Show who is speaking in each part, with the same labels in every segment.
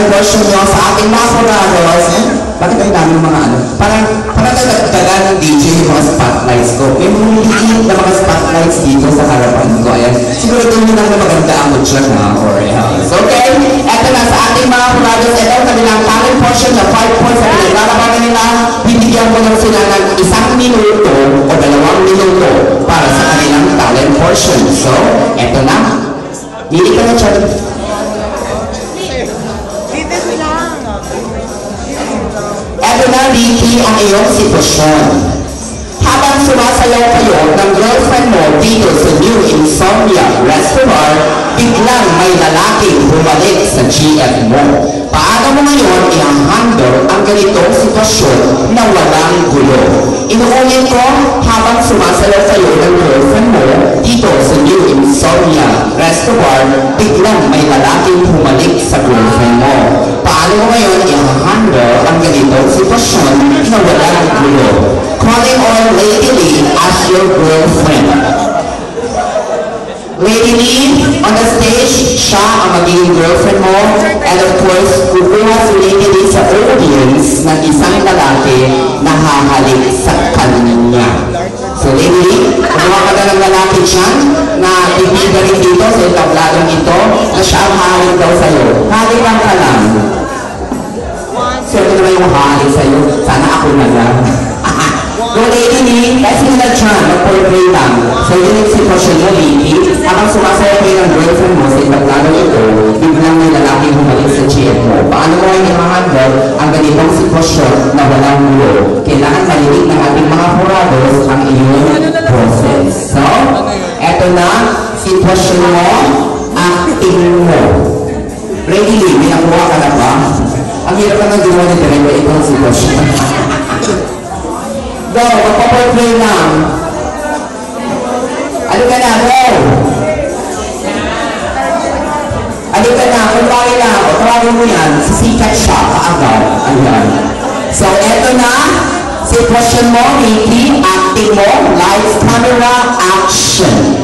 Speaker 1: talent portion nyo sa ating mga Corados. Bakit ay dami mga ano? Parang nagdagdagan ng DJ yung mga spotlights ko. May maliit na mga spotlights dito sa harapan ko. Ayan. Siguro doon nyo lang na maganda ang dyan ha. Okay? Eto na sa ating mga Corados. Ito ang kanilang talent portion na 5 points sa pinaglalabanan nila. Bibigyan ko lang sila ng 1 minuto o 2 minuto para sa kanilang talent portion. So, eto na. Hindi ka na dyan. Eto na, Ricky, ang iyong sitwasyon. Habang sumasayaw kayo ng girlfriend mo dito sa New Insomnia Restaurant, biglang may lalaking bumalik sa GF mo. Paano mo ngayon i-handle ang ganitong sitwasyon na walang gulo? Inuulit ko, habang sumasayaw kayo ng girlfriend mo dito sa New Insomnia Restaurant, biglang may lalaking bumalik sa girlfriend mo. Paano mo ngayon i-handle ang ganitong sitwasyon na walang gulo? Calling on Lady Lee as your girlfriend. Lady Lee, on the stage, siya ang magiging girlfriend mo. And of course, kukuha si Lady Lee sa audience ng isang lalaki na hahalik sa kanya. So Lady Lee, kukuha ka na ng lalaki dyan na ibigay rin dito sa itabladong ito na siya ang hahalik daw sa'yo. Halikan ka lang. So ito naman yung hahalik sa'yo. Sana ako na lang. So Lady Lee, kasi nila dyan, mag-portray lang. So yun yung sitwasyon mo, Lady. Habang sumasaya kayo ng girlfriend mo sa itabladong ito, biglang may lalaking bumalik sa GF mo. Paano mo kayo i-handle ang ganitong sitwasyon na walang gulo? Kailangan malinig ng ating mga Corados ang iyong process. So, eto na, sitwasyon mo, acting mo. Lady Lee, may nakuha ka na ba? Ang hirap ka nang dumonitorin ba itong sitwasyon? Go, magpaportray lang. Ano ka na, go! Ano ka na, kunwari lang, o tawagin mo yan, sisikat siya, kaagad. Ayan. So, eto na, sitwasyon mo, Ricky, acting mo, lights, camera, action.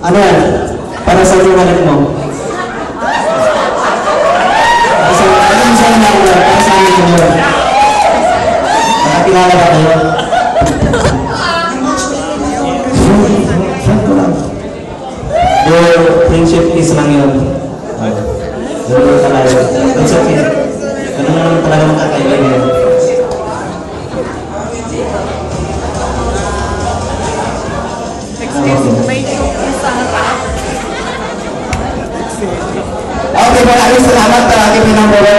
Speaker 2: Ano yan? Para sa liwanag mo? Ano yung sa'yo na ulan? Para sa amin yung ulan? Nakakilala ba kayo? Your friendship is lang yun. Ganun lang talaga. It's okay. Ganun lang talaga makakailan yun.
Speaker 1: Okay, maraming salamat sa aking pinamura.